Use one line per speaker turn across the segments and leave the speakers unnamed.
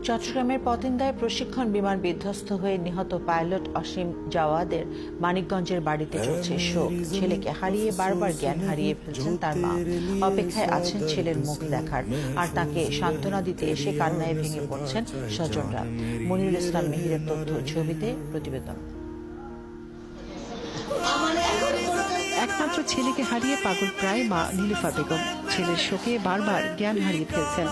চট্টগ্রামের পতেঙ্গায় প্রশিক্ষণ বিমান বিধ্বস্ত হয়ে নিহত পাইলট অসীম জাওয়াদের মানিকগঞ্জের বাড়িতে চলছে শোক। ছেলেকে হারিয়ে বারবার জ্ঞান হারিয়ে ফেলছেন তার মা। অপেক্ষায় আছেন ছেলের মুখ দেখার, আর তাকে সান্ত্বনা দিতে এসে কান্নায় ভেঙে পড়ছেন স্বজনরা। মনিরুল ইসলাম মিহিরের তথ্য ছবিতে প্রতিবেদন।
একমাত্র ছেলেকে হারিয়ে পাগল প্রায় মা নীলুফা বেগম। ছেলের শোকে বারবার জ্ঞান হারিয়ে ফেলছেন।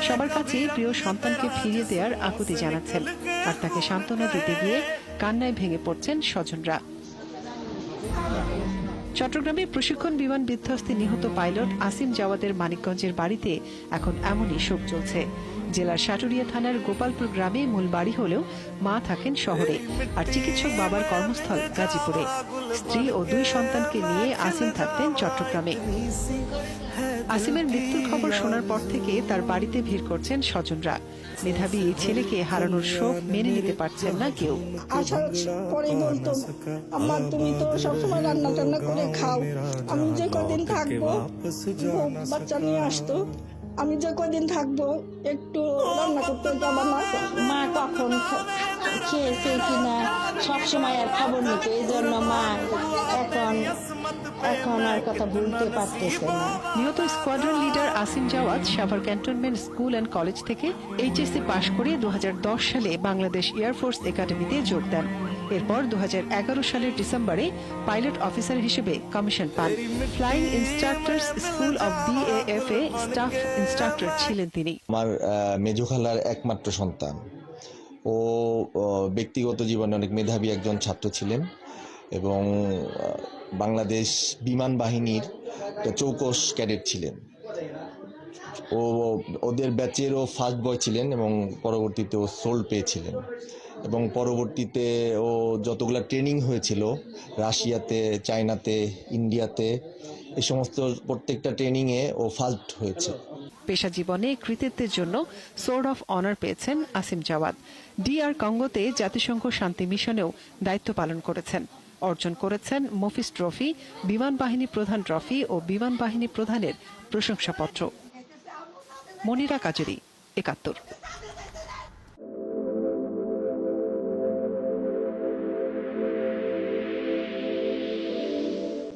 সবার কাছে প্রিয় সন্তানকে ফিরিয়ে দেওয়ার আকুতি জানাচ্ছেন, আর তাকে সান্ত্বনা দিতে গিয়ে কান্নায় ভেঙে পড়ছেন স্বজনরা। চট্টগ্রামে প্রশিক্ষণ বিমান বিধ্বস্তে নিহত পাইলট আসিম জাওয়াদের মানিকগঞ্জের বাড়িতে এখন এমনই শোক চলছে। জেলার সাটুরিয়া থানার গোপালপুর গ্রামে মূল বাড়ি হলেও মা থাকেন শহরে, আর চিকিৎসক বাবার কর্মস্থল গাজীপুরে। স্ত্রী ও 2 সন্তানকে নিয়ে আসিম থাকতেন চট্টগ্রামে। আসিমের মৃত্যুর খবর শোনার পর থেকে তার বাড়িতে ভিড় করছেন স্বজনরা। মেধাবী এই ছেলেকে হারানোর শোক মেনে নিতে পারছেন না কেউ।
আসার পরে বলতো, আম্মা তুমি তো সবসময় রান্না টান্না করে খাও, আমি যে কদিন থাকবো, বাচ্চা নিয়ে আসতো, আমি যে কদিন থাকবো একটু রান্না করতে যাবো না।
মা কখন খেয়েছে কিনা সবসময় আর খবর নিত, এই জন্য মা এখন আর কথা বলতে পারতেছে না।
নিহত squadron leader Asim Jawad Savar cantonment school and college থেকে এইচএসসি পাশ করে 2010 সালে বাংলাদেশ এয়ারফোর্স একাডেমিতে যোগ দেন। এরপর 2011 সালের ডিসেম্বরে পাইলট অফিসার হিসেবে কমিশন পান। Flying instructors school of BAF a staff instructor ছিলেন তিনি।
আমার মেজো খালার একমাত্র সন্তান। ও ব্যক্তিগত জীবনে অনেক মেধাবী একজন ছাত্র ছিলেন এবং বাংলাদেশ বিমান বাহিনীর চৌকস ক্যাডেট ছিলেন। ওদের ব্যাচেরও ফার্স্ট বয় ছিলেন এবং পরবর্তীতে ও সোল্ড পেয়েছিলেন। এবং পরবর্তীতে ও যতগুলো ট্রেনিং হয়েছিল রাশিয়াতে, চায়নাতে, ইন্ডিয়াতে, এই সমস্ত প্রত্যেকটা ট্রেনিংয়ে ও ফার্স্ট হয়েছে।
পেশা জীবনে কৃতিত্বের জন্য সোর্ড অফ অনার পেয়েছেন আসিম জাওয়াদ। DR কঙ্গোতে জাতিসংঘ শান্তি মিশনেও দায়িত্ব পালন করেছেন। অর্জন করেছেন মফিজ ট্রফি, বিমান বাহিনী প্রধান ট্রফি ও বিমান বাহিনী প্রধানের প্রশংসাপত্র। মনিরা কাজরি, ৭১।